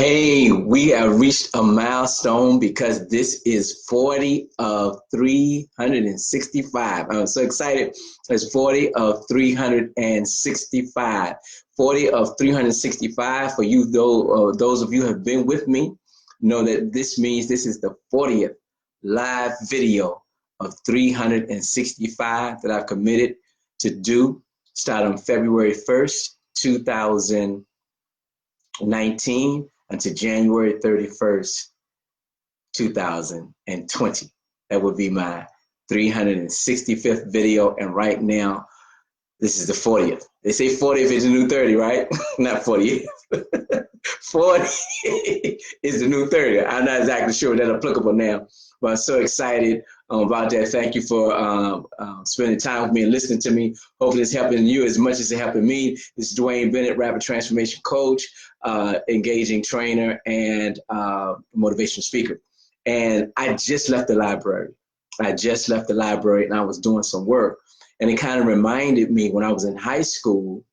Hey, we have reached a milestone because this is 40 of 365. I'm so excited. It's 40 of 365. 40 of 365 for you, though, those of you who have been with me, know that this means this is the 40th live video of 365 that I've committed to do, start on February 1st, 2019 until January 31st, 2020. That would be my 365th video. And right now, this is the 40th. They say 40th is the new 30, right? Not 40th. 40 is the new 30. I'm not exactly sure that's applicable now, but I'm so excited about that. Thank you for spending time with me and listening to me. Hopefully it's helping you as much as it's helping me. This is Dwayne Bennett, Rapid Transformation Coach, engaging trainer, and motivational speaker. And I just left the library. And I was doing some work. And it kind of reminded me when I was in high school,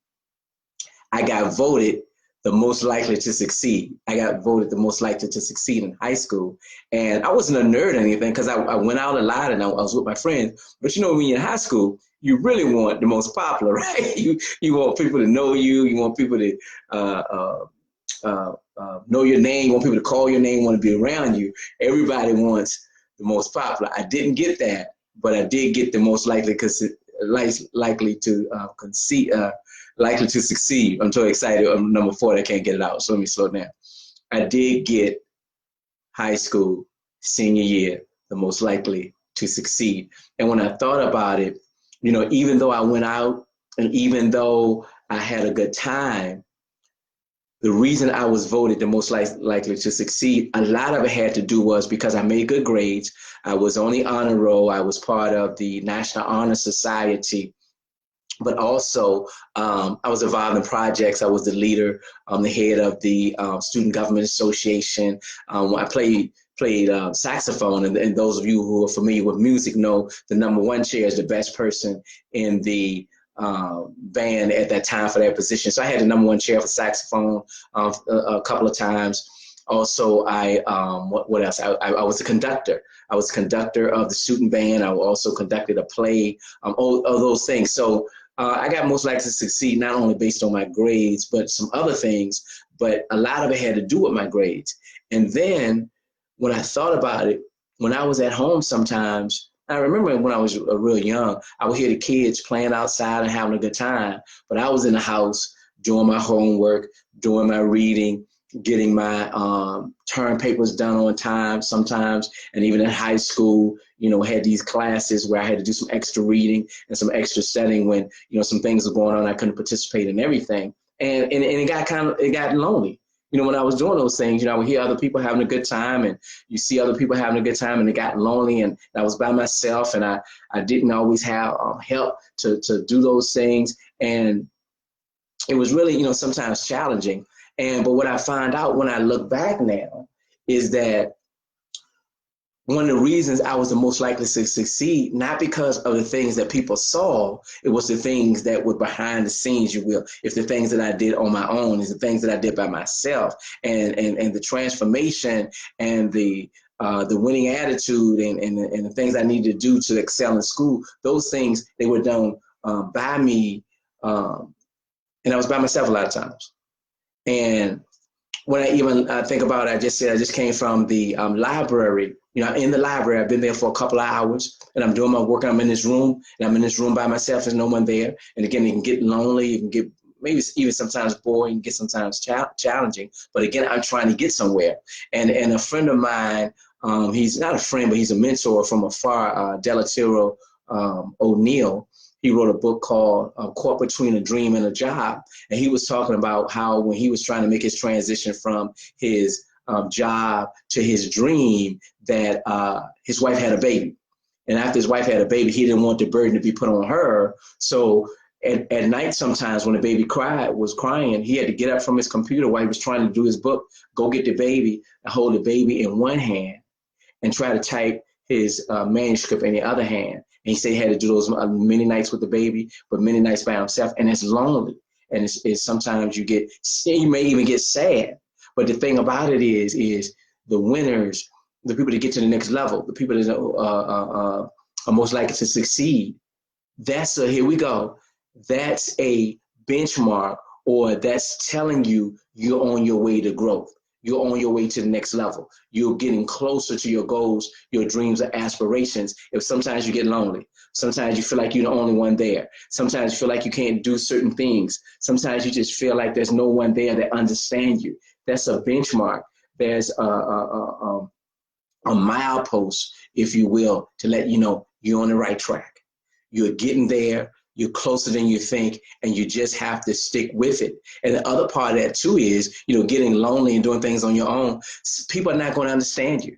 I got voted the most likely to succeed. I got voted the most likely to succeed in high school. And I wasn't a nerd or anything because I went out a lot and I was with my friends. But you know, when you're in high school, you really want the most popular, right? You want people to know you. You want people to know your name. You want people to call your name, want to be around you. Everybody wants the most popular. I didn't get that, but I did get the most likely likely to succeed. I'm so excited. I'm number 4. I can't get it out. So let me slow down. I did get high school senior year, the most likely to succeed. And when I thought about it, you know, even though I went out and even though I had a good time, the reason I was voted the most likely to succeed, a lot of it had to do was because I made good grades. I was on the honor roll. I was part of the National Honor Society, but also I was involved in projects. I was the leader, the head of the Student Government Association. I played saxophone, and those of you who are familiar with music know the number 1 chair is the best person in the band at that time for that position. So I had the number 1 chair for saxophone a couple of times. Also, what else? I was a conductor. I was conductor of the student band. I also conducted a play, all those things. So I got most likely to succeed not only based on my grades, but some other things, but a lot of it had to do with my grades. And then when I thought about it, when I was at home sometimes, I remember when I was real young, I would hear the kids playing outside and having a good time, but I was in the house doing my homework, doing my reading, getting my term papers done on time sometimes. And even in high school, you know, had these classes where I had to do some extra reading and some extra studying when, you know, some things were going on. I couldn't participate in everything. And it got lonely. You know, when I was doing those things, you know, I would hear other people having a good time and you see other people having a good time and it got lonely and I was by myself and I didn't always have help to do those things. And it was really, you know, sometimes challenging. But what I find out when I look back now is that one of the reasons I was the most likely to succeed, not because of the things that people saw, it was the things that were behind the scenes, you will. It's the things that I did on my own, it's the things that I did by myself, and the transformation and the winning attitude and the things I needed to do to excel in school. Those things, they were done by me, and I was by myself a lot of times. And when I even think about it, I just came from the library. You know, in the library, I've been there for a couple of hours and I'm doing my work. I'm in this room and I'm in this room by myself. There's no one there. And again, it can get lonely. It can get maybe even sometimes boring, get sometimes challenging. But again, I'm trying to get somewhere. And a friend of mine, he's not a friend, but he's a mentor from afar, Delatiro O'Neill. He wrote a book called Caught Between a Dream and a Job. And he was talking about how when he was trying to make his transition from his job to his dream, that his wife had a baby. And after his wife had a baby, he didn't want the burden to be put on her. So at night sometimes when the baby was crying, he had to get up from his computer while he was trying to do his book, go get the baby and hold the baby in one hand and try to type his manuscript in the other hand. And he said he had to do those many nights with the baby, but many nights by himself. And it's lonely. And it's sometimes you may even get sad. But the thing about it is the winners, the people that get to the next level, the people that are most likely to succeed. That's here we go. That's a benchmark, or that's telling you you're on your way to growth. You're on your way to the next level. You're getting closer to your goals, your dreams, or aspirations. If sometimes you get lonely, sometimes you feel like you're the only one there. Sometimes you feel like you can't do certain things. Sometimes you just feel like there's no one there that understands you. That's a benchmark. There's a milepost, if you will, to let you know you're on the right track. You're getting there. You're closer than you think, and you just have to stick with it. And the other part of that too is, getting lonely and doing things on your own. People are not going to understand you.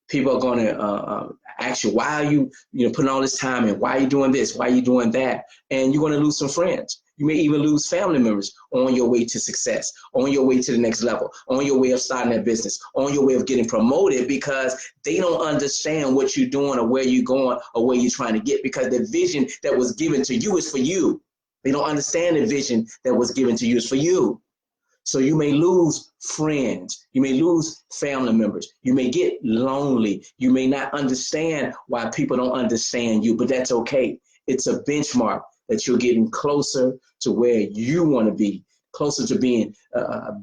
People are going to ask you, why are you, putting all this time in? Why are you doing this? Why are you doing that? And you're going to lose some friends. You may even lose family members on your way to success, on your way to the next level, on your way of starting that business, on your way of getting promoted, because they don't understand what you're doing or where you're going or where you're trying to get, because the vision that was given to you is for you. They don't understand the vision that was given to you is for you. So you may lose friends. You may lose family members. You may get lonely. You may not understand why people don't understand you, but that's okay. It's a benchmark that you're getting closer to where you want to be, closer to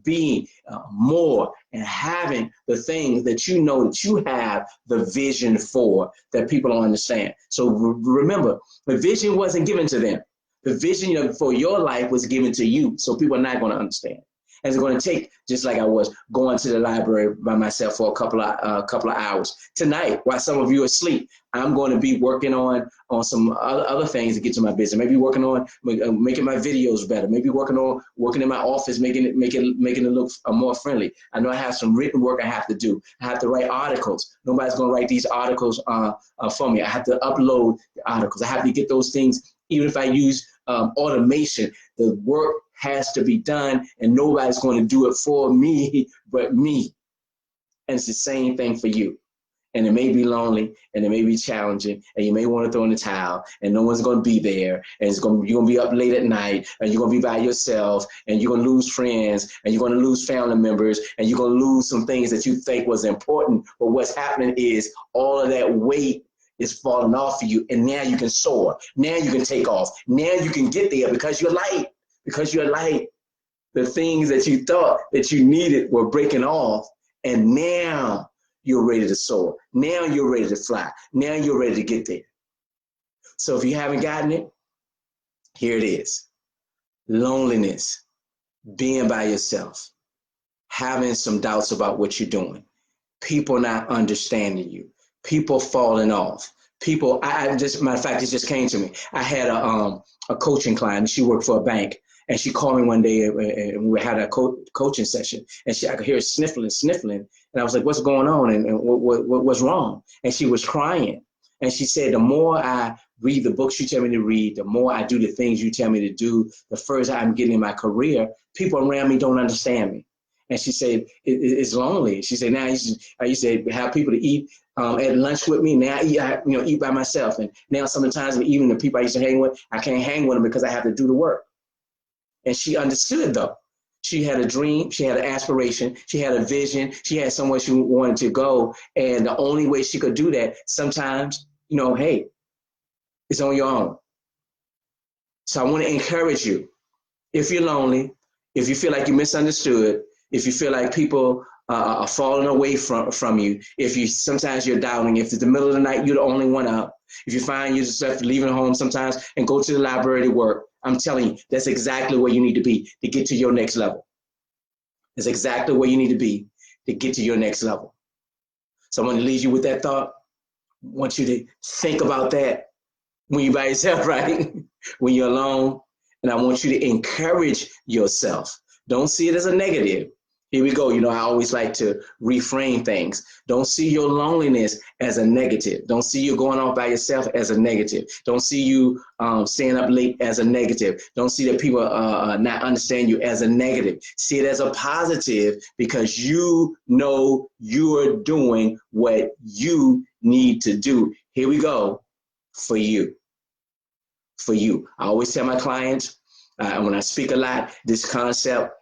being more and having the things that you know that you have the vision for, that people don't understand. So remember, the vision wasn't given to them. The vision for your life was given to you, so people are not going to understand. And it's going to take, just like I was going to the library by myself for a couple of hours. Tonight, while some of you are asleep, I'm going to be working on some other things to get to my business. Maybe working on making my videos better. Maybe working in my office, making it look more friendly. I know I have some written work I have to do. I have to write articles. Nobody's going to write these articles for me. I have to upload the articles. I have to get those things. Even if I use automation, the work has to be done, and nobody's going to do it for me but me. And it's the same thing for you. And it may be lonely, and it may be challenging, and you may want to throw in the towel, and no one's going to be there, and you're going to be up late at night, and you're going to be by yourself, and you're going to lose friends, and you're going to lose family members, and you're going to lose some things that you think was important. But what's happening is all of that weight is falling off of you, and now you can soar. Now you can take off. Now you can get there because you're light. Because you're light. The things that you thought that you needed were breaking off, and now you're ready to soar. Now you're ready to fly. Now you're ready to get there. So if you haven't gotten it, here it is. Loneliness, being by yourself, having some doubts about what you're doing, people not understanding you, people falling off. People, matter of fact, it just came to me. I had a coaching client. She worked for a bank. And she called me one day, and we had a coaching session, and I could hear her sniffling. And I was like, what's going on? And what's wrong? And she was crying. And she said, the more I read the books you tell me to read, the more I do the things you tell me to do, the further I'm getting in my career, people around me don't understand me. And she said, it's lonely. She said, now I used to have people to eat at lunch with me. Now I eat by myself. And now sometimes even the people I used to hang with, I can't hang with them because I have to do the work. And she understood, though. She had a dream. She had an aspiration. She had a vision. She had somewhere she wanted to go. And the only way she could do that, sometimes, hey, it's on your own. So I want to encourage you. If you're lonely, if you feel like you're misunderstood, if you feel like people are falling away from you, sometimes you're doubting, if it's the middle of the night, you're the only one up, if you find yourself leaving home sometimes and go to the library to work, I'm telling you, that's exactly where you need to be to get to your next level. That's exactly where you need to be to get to your next level. So I want to leave you with that thought. I want you to think about that when you're by yourself, right? When you're alone. And I want you to encourage yourself. Don't see it as a negative. Here we go. I always like to reframe things. Don't see your loneliness as a negative. Don't see you going off by yourself as a negative. Don't see you staying up late as a negative. Don't see that people not understand you as a negative. See it as a positive, because you know you are doing what you need to do. Here we go. For you. For you. I always tell my clients, when I speak a lot, this concept,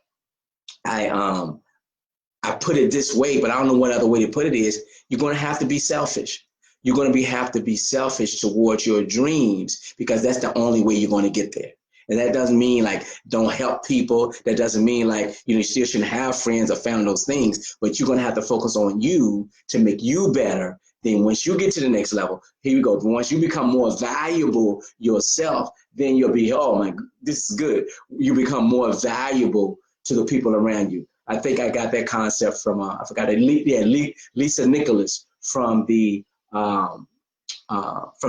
I put it this way, but I don't know what other way to put it is, you're going to have to be selfish. You're going to have to be selfish towards your dreams, because that's the only way you're going to get there. And that doesn't mean like don't help people. That doesn't mean like, you still shouldn't have friends or family, those things, but you're going to have to focus on you to make you better. Then once you get to the next level, here you go. Once you become more valuable yourself, then you'll be, oh my, this is good. You become more valuable to the people around you. I think I got that concept from, I forgot, Lisa Nicholas from The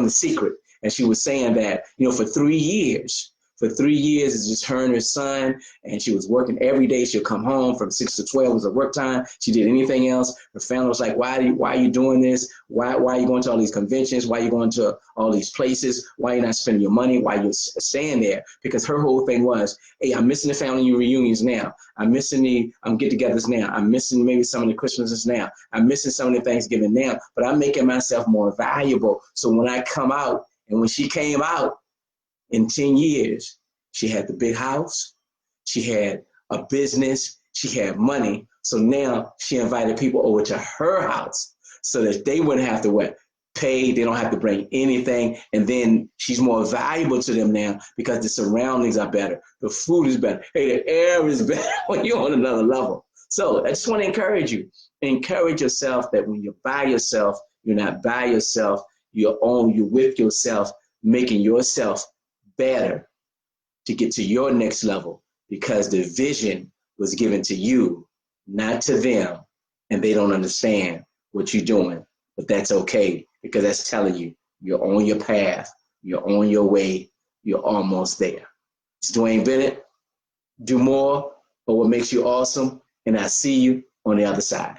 Secret. And she was saying that, for 3 years, it's just her and her son, and she was working every day. She'll come home from 6 to 12 was her work time. She did anything else. Her family was like, why are you doing this? Why are you going to all these conventions? Why are you going to all these places? Why are you not spending your money? Why are you staying there? Because her whole thing was, hey, I'm missing the family reunions now. I'm missing the get-togethers now. I'm missing maybe some of the Christmases now. I'm missing some of the Thanksgiving now. But I'm making myself more valuable. So when I come out, and when she came out, in 10 years, she had the big house, she had a business, she had money. So now she invited people over to her house so that they wouldn't have to pay, they don't have to bring anything. And then she's more valuable to them now because the surroundings are better, the food is better, hey, the air is better when you're on another level. So I just want to encourage yourself that when you're by yourself, you're not by yourself, you're with yourself, making yourself better to get to your next level, because the vision was given to you, not to them, and they don't understand what you're doing. But that's okay, because that's telling you you're on your path, you're on your way, you're almost there. It's Dwayne Bennett. Do more of what makes you awesome, and I'll see you on the other side.